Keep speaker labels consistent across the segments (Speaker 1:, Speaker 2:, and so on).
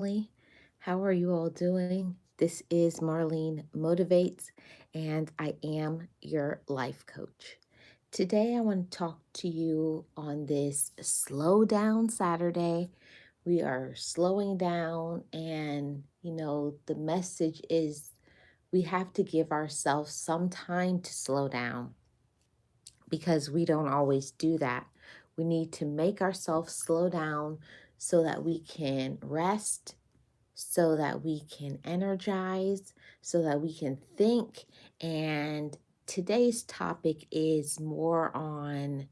Speaker 1: family. How are you all doing? This is Marlene Motivates, and I am your life coach. Today, I want to talk to you on this slow down Saturday. We are slowing down, and the message is we have to give ourselves some time to slow down because we don't always do that. We need to make ourselves slow down so that we can rest, so that we can energize, so that we can think. And today's topic is more on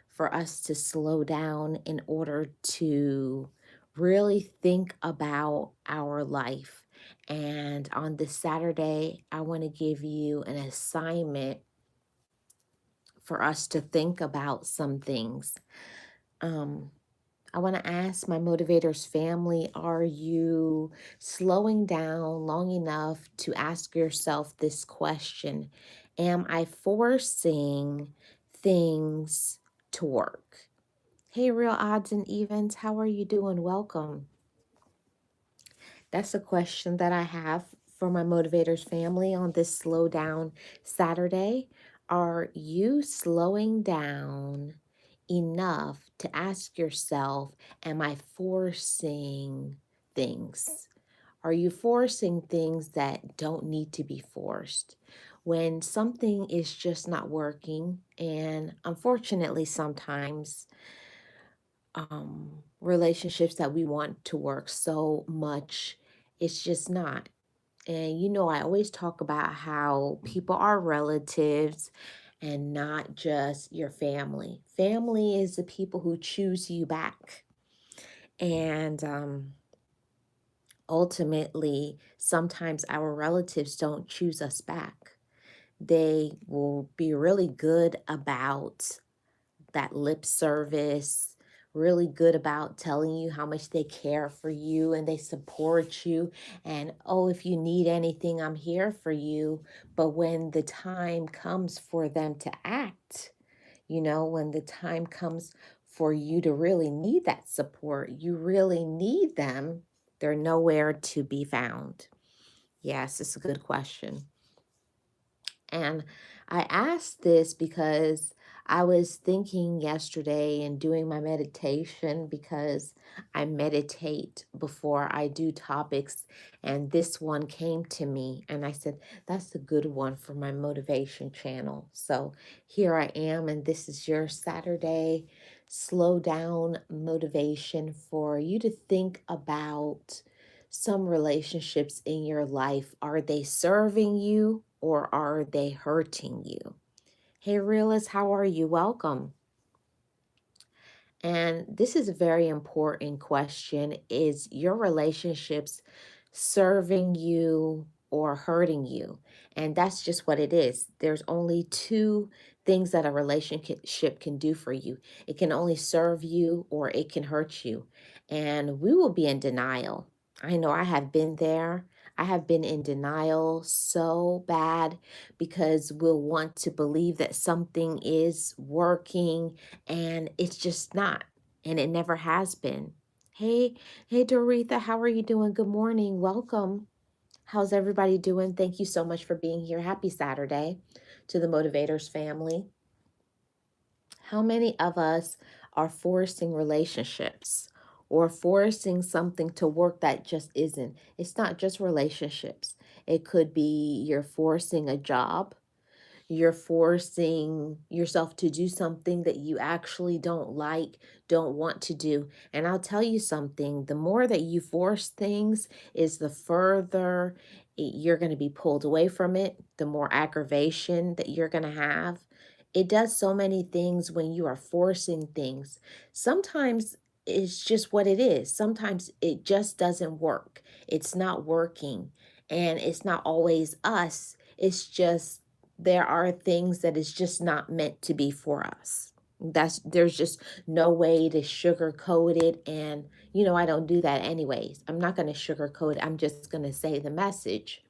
Speaker 1: for us to slow down in order to really think about our life. And on this Saturday, I want to give you an assignment for us to think about some things. Um, I want to ask my motivators family, are you slowing down long enough to ask yourself this question? Am I forcing things to work? Hey, real odds and evens, how are you doing? Welcome. That's a question that I have for my motivators family on this slow down Saturday. Are you slowing down enough to ask yourself, am I forcing things? Are you forcing things that don't need to be forced? When something is just not working, and unfortunately, sometimes relationships that we want to work so much, it's just not. And I always talk about how people are relatives and not just your family. Family is the people who choose you back. And ultimately, sometimes our relatives don't choose us back. They will be really good about that lip service, really good about telling you how much they care for you and they support you. And oh, if you need anything, I'm here for you. But when the time comes for them to act, when the time comes for you to really need that support, you really need them, they're nowhere to be found. Yes, it's a good question. And I asked this because I was thinking yesterday and doing my meditation because I meditate before I do topics. And this one came to me, and I said, that's a good one for my motivation channel. So here I am, and this is your Saturday slow down motivation for you to think about some relationships in your life. Are they serving you or are they hurting you? Hey, Realist, how are you? Welcome. And this is a very important question. Is your relationships serving you or hurting you? And that's just what it is. There's only two things that a relationship can do for you. It can only serve you or it can hurt you. And we will be in denial. I know I have been there. I have been in denial so bad because we'll want to believe that something is working and it's just not, and it never has been. Hey, Doretha, how are you doing? Good morning. Welcome. How's everybody doing? Thank you so much for being here. Happy Saturday to the Motivators family. How many of us are forcing relationships or forcing something to work that just isn't? It's not just relationships. It could be you're forcing a job. You're forcing yourself to do something that you actually don't like, don't want to do. And I'll tell you something, the more that you force things is the further you're going to be pulled away from it, the more aggravation that you're going to have. It does so many things when you are forcing things. Sometimes it's just what it is. Sometimes it just doesn't work. It's not working. And it's not always us. It's just there are things that is just not meant to be for us. There's just no way to sugarcoat it. And I don't do that anyways. I'm not going to sugarcoat it. I'm just going to say the message.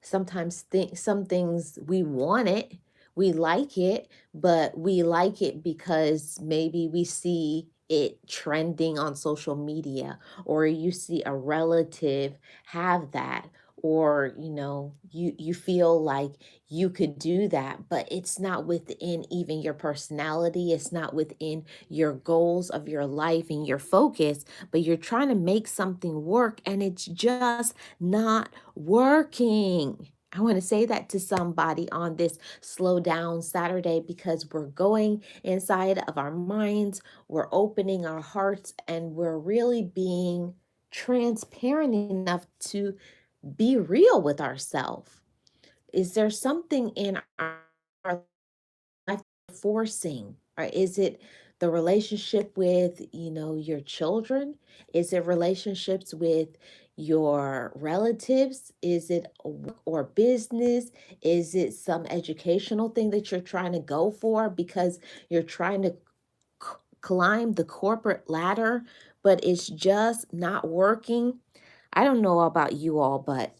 Speaker 1: Sometimes some things we want it, we like it, but we like it because maybe we see it trending on social media, or you see a relative have that, or you feel like you could do that, but it's not within even your personality, it's not within your goals of your life and your focus, but you're trying to make something work and it's just not working. I want to say that to somebody on this slow down Saturday, because we're going inside of our minds, we're opening our hearts, and we're really being transparent enough to be real with ourselves. Is there something in our life forcing? Or is it the relationship with, your children? Is it relationships with your relatives? Is it a work or business? Is it some educational thing that you're trying to go for because you're trying to climb the corporate ladder, but it's just not working? I don't know about you all, but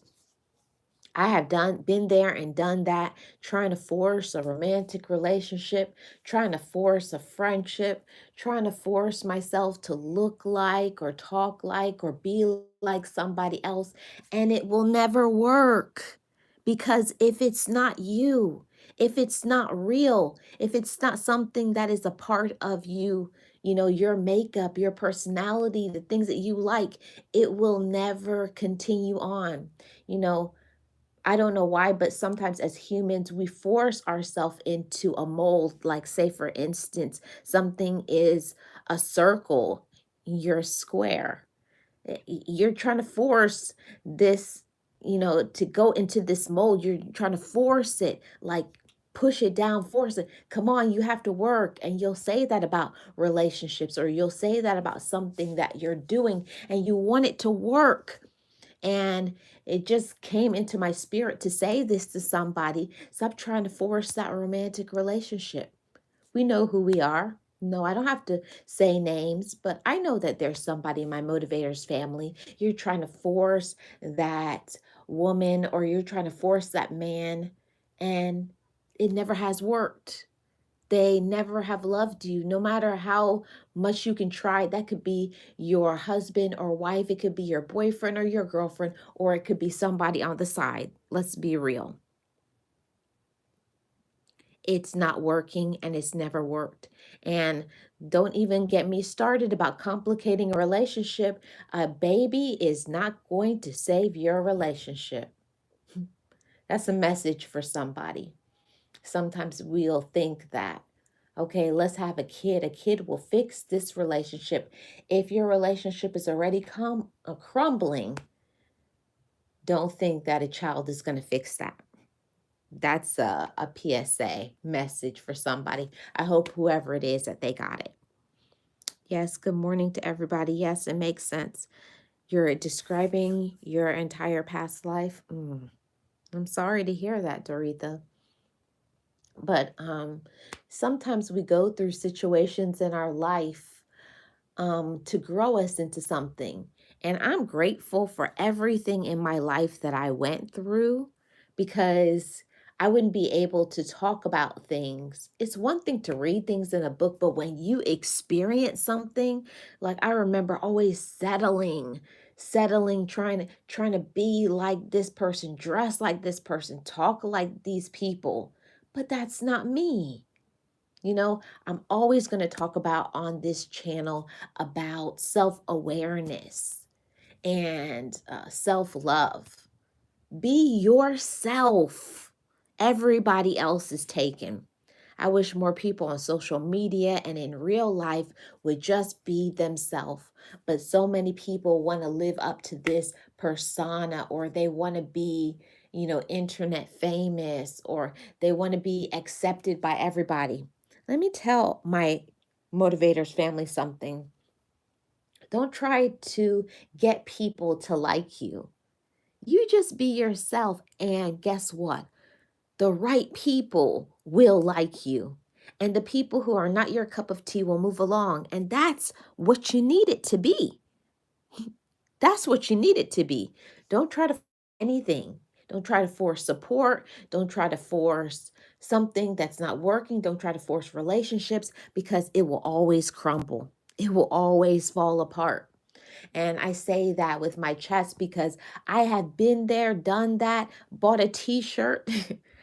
Speaker 1: I have been there and done that, trying to force a romantic relationship, trying to force a friendship, trying to force myself to look like or talk like or be like somebody else, and it will never work. Because if it's not you, if it's not real, if it's not something that is a part of you, your makeup, your personality, the things that you like, it will never continue on. You know, I don't know why, but sometimes as humans, we force ourselves into a mold. Like, say, for instance, something is a circle, you're a square. You're trying to force this, to go into this mold. You're trying to force it, like push it down, force it. Come on, you have to work. And you'll say that about relationships, or you'll say that about something that you're doing and you want it to work. And it just came into my spirit to say this to somebody. Stop trying to force that romantic relationship. We know who we are. No, I don't have to say names, but I know that there's somebody in my motivators family. You're trying to force that woman, or you're trying to force that man, and it never has worked. They never have loved you, no matter how much you can try. That could be your husband or wife, it could be your boyfriend or your girlfriend, or it could be somebody on the side. Let's be real. It's not working and it's never worked. And don't even get me started about complicating a relationship. A baby is not going to save your relationship. That's a message for somebody. Sometimes we'll think that, okay, let's have a kid. A kid will fix this relationship. If your relationship is already crumbling, don't think that a child is going to fix that. That's a PSA message for somebody. I hope whoever it is that they got it. Yes, good morning to everybody. Yes, it makes sense. You're describing your entire past life. I'm sorry to hear that, Doretha. But sometimes we go through situations in our life to grow us into something. And I'm grateful for everything in my life that I went through, because I wouldn't be able to talk about things. It's one thing to read things in a book, but when you experience something, like I remember always settling, trying to be like this person, dress like this person, talk like these people. But that's not me. I'm always going to talk about on this channel about self awareness and self love. Be yourself. Everybody else is taken. I wish more people on social media and in real life would just be themselves. But so many people want to live up to this persona, or they want to be, internet famous, or they want to be accepted by everybody. Let me tell my motivators family something. Don't try to get people to like you. You just be yourself, and guess what? The right people will like you. And the people who are not your cup of tea will move along. And that's what you need it to be. That's what you need it to be. Don't try to force anything. Don't try to force support. Don't try to force something that's not working. Don't try to force relationships, because it will always crumble. It will always fall apart. And I say that with my chest because I have been there, done that, bought a t-shirt.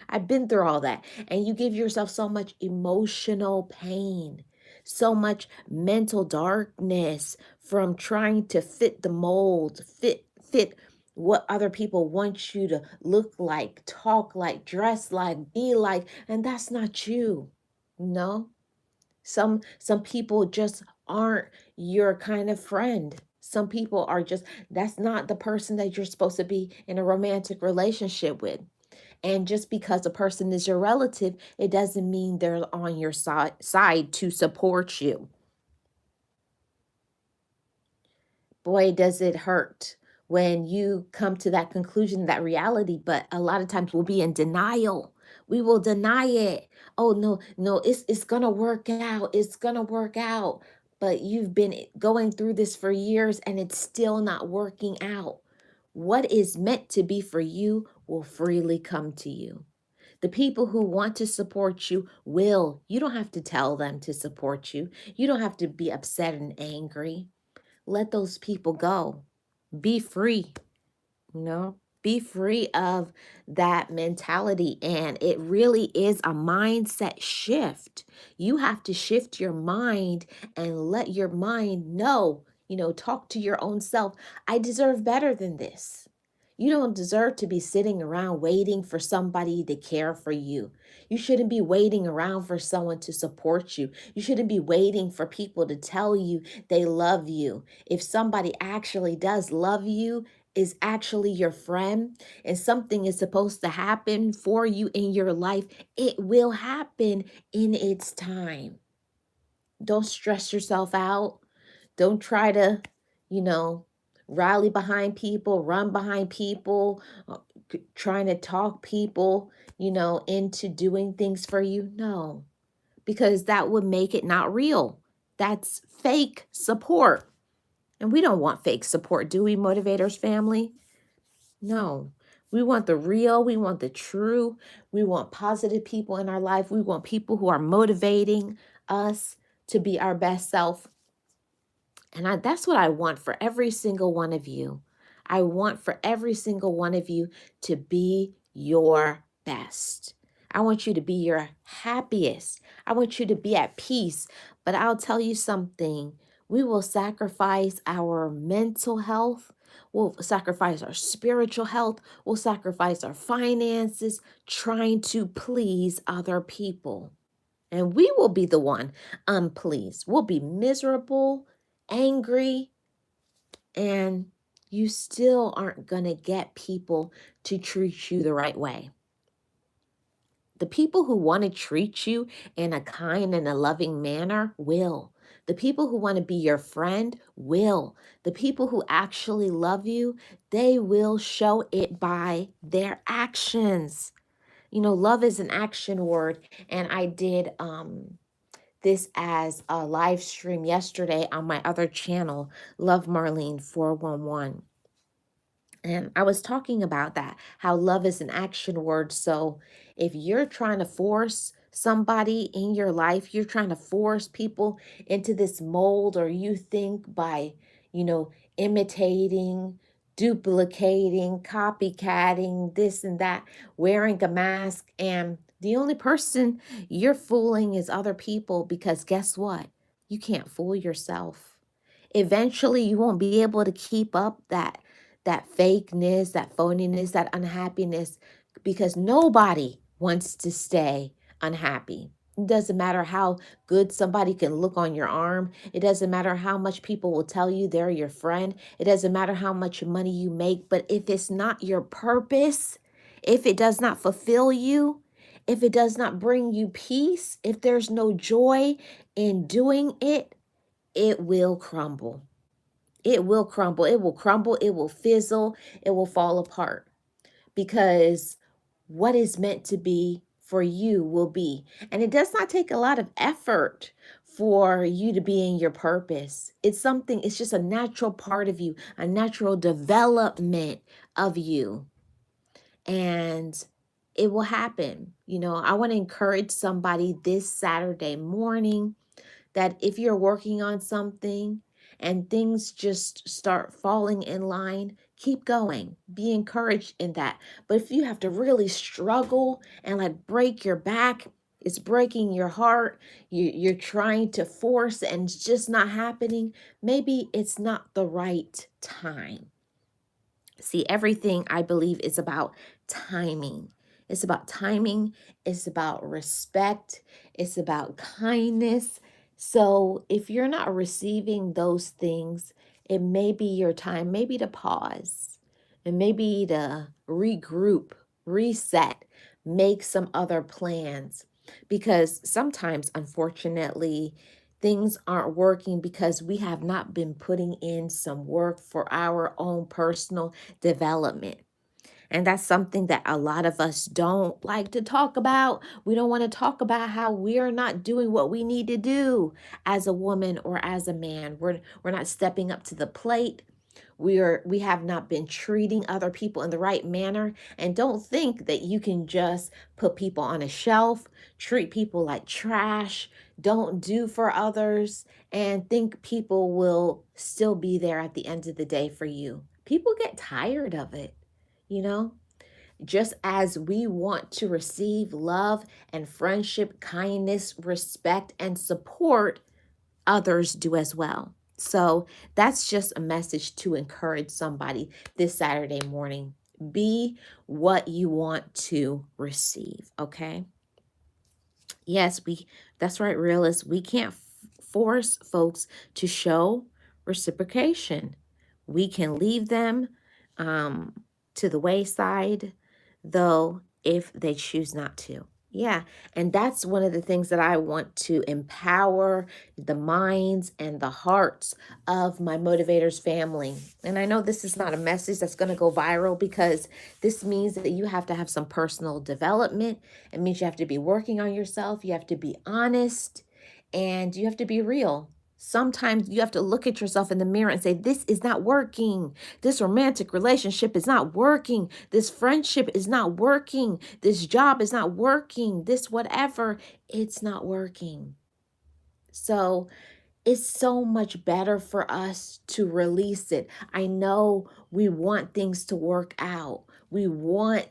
Speaker 1: I've been through all that. And you give yourself so much emotional pain, so much mental darkness from trying to fit the mold, fit what other people want you to look like, talk like, dress like, be like, and that's not you. No. Some people just aren't your kind of friend. Some people are just, that's not the person that you're supposed to be in a romantic relationship with. And just because a person is your relative, it doesn't mean they're on your side to support you. Boy, does it hurt when you come to that conclusion, that reality. But a lot of times we'll be in denial. We will deny it. Oh no, no, it's gonna work out. It's gonna work out. But you've been going through this for years and it's still not working out. What is meant to be for you will freely come to you. The people who want to support you will. You don't have to tell them to support you. You don't have to be upset and angry. Let those people go. Be free, be free of that mentality. And it really is a mindset shift. You have to shift your mind and let your mind know, talk to your own self. I deserve better than this. You don't deserve to be sitting around waiting for somebody to care for you. You shouldn't be waiting around for someone to support you. You shouldn't be waiting for people to tell you they love you. If somebody actually does love you, is actually your friend, and something is supposed to happen for you in your life, it will happen in its time. Don't stress yourself out. Don't try to, you know, rally behind people, run behind people, trying to talk people, into doing things for you. No, because that would make it not real. That's fake support. And we don't want fake support, do we, Motivators family? No, we want the real, we want the true, we want positive people in our life. We want people who are motivating us to be our best self. And that's what I want for every single one of you. I want for every single one of you to be your best. I want you to be your happiest. I want you to be at peace. But I'll tell you something. We will sacrifice our mental health. We'll sacrifice our spiritual health. We'll sacrifice our finances trying to please other people. And we will be the one unpleased. We'll be miserable, angry, and you still aren't going to get people to treat you the right way. The people who want to treat you in a kind and a loving manner will. The people who want to be your friend will. The people who actually love you, they will show it by their actions. Love is an action word. And I did this as a live stream yesterday on my other channel, Love Marlene 411. And I was talking about that, how love is an action word. So if you're trying to force somebody in your life, you're trying to force people into this mold, or you think by, imitating, duplicating, copycatting, this and that, wearing a mask, and the only person you're fooling is other people, because guess what? You can't fool yourself. Eventually you won't be able to keep up that fakeness, that phoniness, that unhappiness, because nobody wants to stay unhappy. It doesn't matter how good somebody can look on your arm. It doesn't matter how much people will tell you they're your friend. It doesn't matter how much money you make. But if it's not your purpose, if it does not fulfill you, if it does not bring you peace, if there's no joy in doing it, it will crumble. It will crumble. It will crumble. It will fizzle. It will fall apart, because what is meant to be for you will be. And it does not take a lot of effort for you to be in your purpose. It's just a natural part of you, a natural development of you. And it will happen. I want to encourage somebody this Saturday morning that if you're working on something and things just start falling in line, keep going. Be encouraged in that. But if you have to really struggle and like break your back, it's breaking your heart, you're trying to force and it's just not happening, maybe it's not the right time. See, everything I believe is about timing. It's about timing, it's about respect, it's about kindness. So if you're not receiving those things, it may be your time, maybe to pause and maybe to regroup, reset, make some other plans. Because sometimes, unfortunately, things aren't working because we have not been putting in some work for our own personal development. And that's something that a lot of us don't like to talk about. We don't want to talk about how we're not doing what we need to do as a woman or as a man. We're not stepping up to the plate. We have not been treating other people in the right manner. And don't think that you can just put people on a shelf, treat people like trash, don't do for others, and think people will still be there at the end of the day for you. People get tired of it, you know? Just as we want to receive love and friendship, kindness, respect, and support, others do as well. So that's just a message to encourage somebody this Saturday morning. Be what you want to receive, okay? Yes, that's right, realists. We can't force folks to show reciprocation. We can leave them um, to the wayside, though, if they choose not to. Yeah, and that's one of the things that I want to empower the minds and the hearts of my motivators family. And I know this is not a message that's going to go viral because this means that you have to have some personal development. It means you have to be working on yourself, you have to be honest, and you have to be real. Sometimes you have to look at yourself in the mirror and say, this is not working. This romantic relationship is not working. This friendship is not working. This job is not working. This whatever, it's not working. So it's so much better for us to release it. I know we want things to work out. We want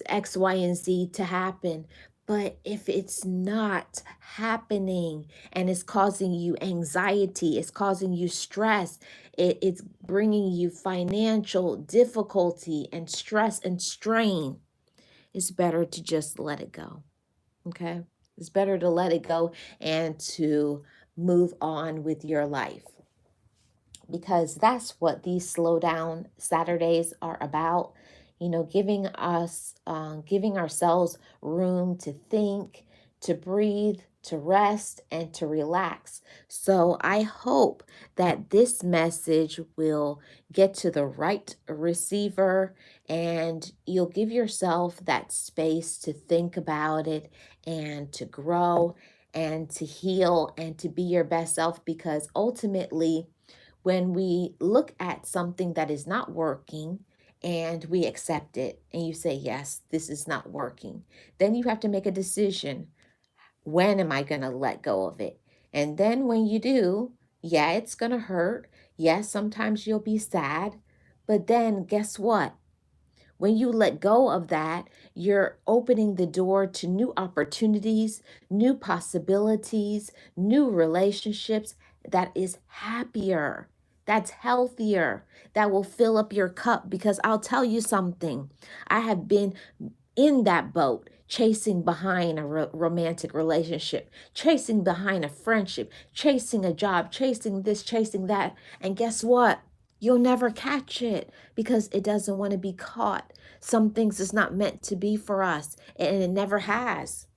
Speaker 1: X, Y, and Z to happen. But if it's not happening and it's causing you anxiety, it's causing you stress, it's bringing you financial difficulty and stress and strain, it's better to just let it go. Okay? It's better to let it go and to move on with your life, because that's what these slow down Saturdays are about. Giving ourselves room to think, to breathe, to rest, and to relax. So I hope that this message will get to the right receiver and you'll give yourself that space to think about it and to grow and to heal and to be your best self, because ultimately, when we look at something that is not working and we accept it and you say, yes, this is not working, then you have to make a decision. When am I going to let go of it? And then when you do, yeah, it's going to hurt. Yes, sometimes you'll be sad. But then guess what? When you let go of that, you're opening the door to new opportunities, new possibilities, new relationships that is happier, that's healthier, that will fill up your cup. Because I'll tell you something, I have been in that boat, chasing behind a romantic relationship, chasing behind a friendship, chasing a job, chasing this, chasing that. And guess what? You'll never catch it because it doesn't want to be caught. Some things is not meant to be for us, and it never has.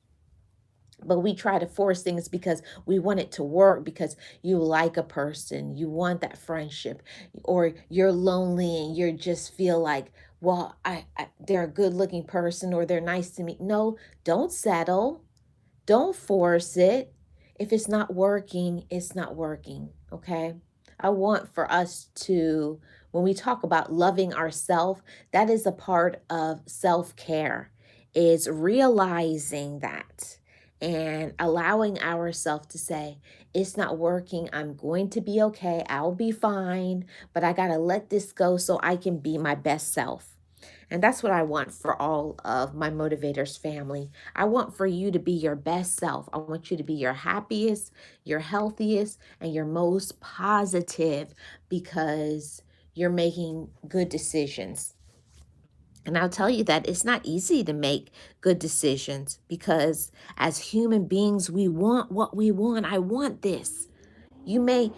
Speaker 1: But we try to force things because we want it to work, because you like a person, you want that friendship, or you're lonely and you just feel like, well, they're a good looking person or they're nice to me. No, don't settle. Don't force it. If it's not working, it's not working. Okay. I want for us to, when we talk about loving ourselves, that is a part of self care, is realizing that and allowing ourselves to say, it's not working. I'm going to be okay. I'll be fine, but I got to let this go so I can be my best self. And that's what I want for all of my motivators family. I want for you to be your best self. I want you to be your happiest, your healthiest, and your most positive because you're making good decisions. And I'll tell you that it's not easy to make good decisions because as human beings, we want what we want. I want this. You may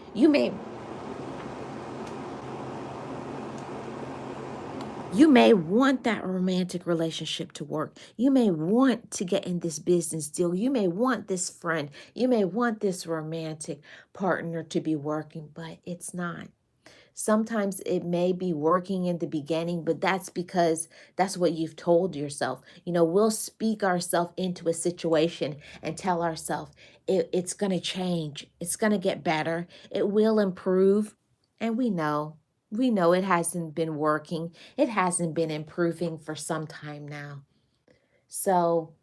Speaker 1: want that romantic relationship to work. You may want to get in this business deal. You may want this friend. You may want this romantic partner to be working, but it's not. Sometimes it may be working in the beginning, but that's because that's what you've told yourself. We'll speak ourselves into a situation and tell ourselves it's going to change. It's going to get better. It will improve. And we know it hasn't been working. It hasn't been improving for some time now. So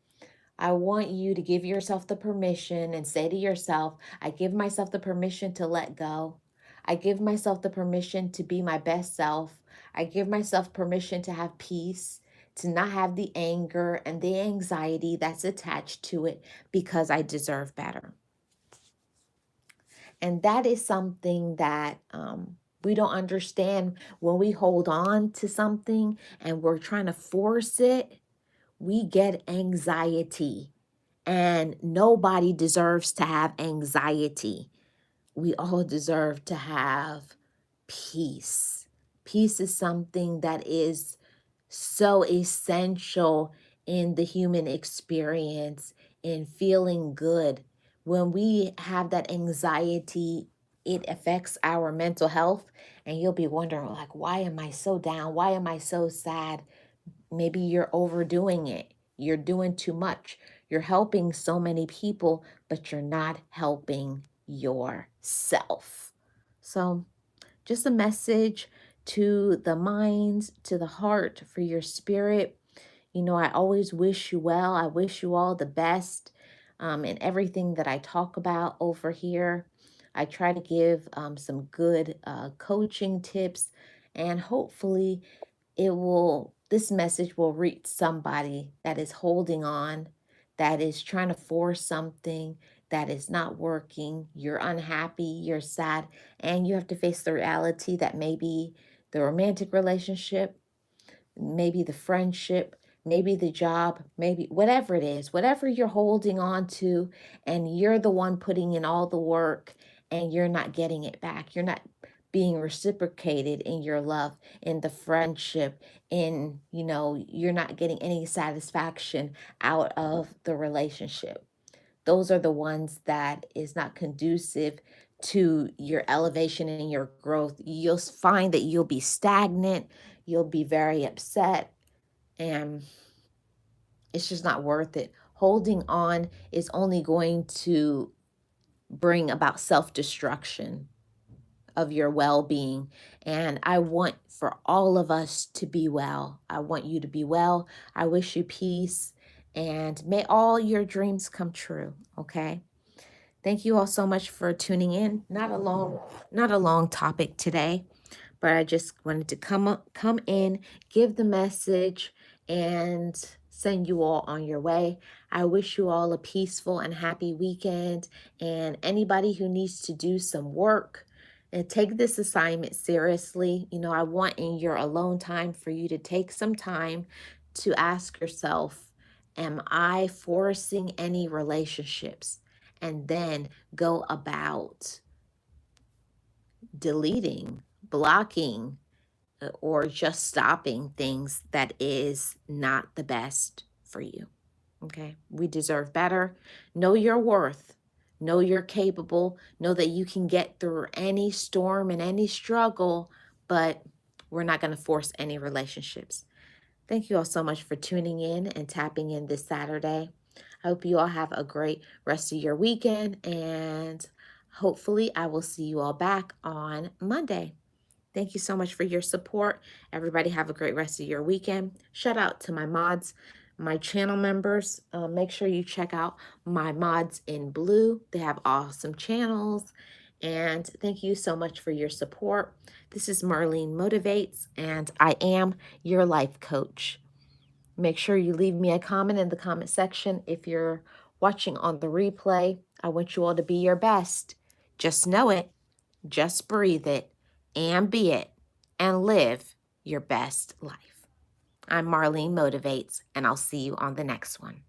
Speaker 1: I want you to give yourself the permission and say to yourself, I give myself the permission to let go. I give myself the permission to be my best self. I give myself permission to have peace, to not have the anger and the anxiety that's attached to it because I deserve better. And that is something that we don't understand when we hold on to something and we're trying to force it. We get anxiety. And nobody deserves to have anxiety. We all deserve to have peace. Peace is something that is so essential in the human experience, in feeling good. When we have that anxiety, it affects our mental health. And you'll be wondering, like, why am I so down? Why am I so sad? Maybe you're overdoing it. You're doing too much. You're helping so many people, but you're not helping yourself. So, just a message to the mind, to the heart, for your spirit. I always wish you well. I wish you all the best in everything that I talk about over here. I try to give some good coaching tips, and hopefully this message will reach somebody that is holding on, that is trying to force something that is not working. You're unhappy, you're sad, and you have to face the reality that maybe the romantic relationship, maybe the friendship, maybe the job, maybe whatever it is, whatever you're holding on to, and you're the one putting in all the work and you're not getting it back. You're not being reciprocated in your love, in the friendship, you're not getting any satisfaction out of the relationship. Those are the ones that is not conducive to your elevation and your growth. You'll find that you'll be stagnant, you'll be very upset, and it's just not worth it. Holding on is only going to bring about self destruction of your well being. And I want for all of us to be well. I want you to be well. I wish you peace, and may all your dreams come true. Okay. Thank you all so much for tuning in. Not a long topic today, but I just wanted to come in, give the message, and send you all on your way. I wish you all a peaceful and happy weekend. And anybody who needs to do some work and take this assignment seriously, I want in your alone time for you to take some time to ask yourself, am I forcing any relationships? And then go about deleting, blocking, or just stopping things that is not the best for you. Okay. We deserve better. Know your worth. Know you're capable. Know that you can get through any storm and any struggle, but we're not going to force any relationships. Thank you all so much for tuning in and tapping in this Saturday. I hope you all have a great rest of your weekend, and hopefully I will see you all back on Monday. Thank you so much for your support. Everybody have a great rest of your weekend. Shout out to my mods, My channel members, make sure you check out my mods in blue. They have awesome channels. And thank you so much for your support. This is Marlene Motivates, and I am your life coach. Make sure you leave me a comment in the comment section. If you're watching on the replay, I want you all to be your best. Just know it, just breathe it, and be it, and live your best life. I'm Marlene Motivates, and I'll see you on the next one.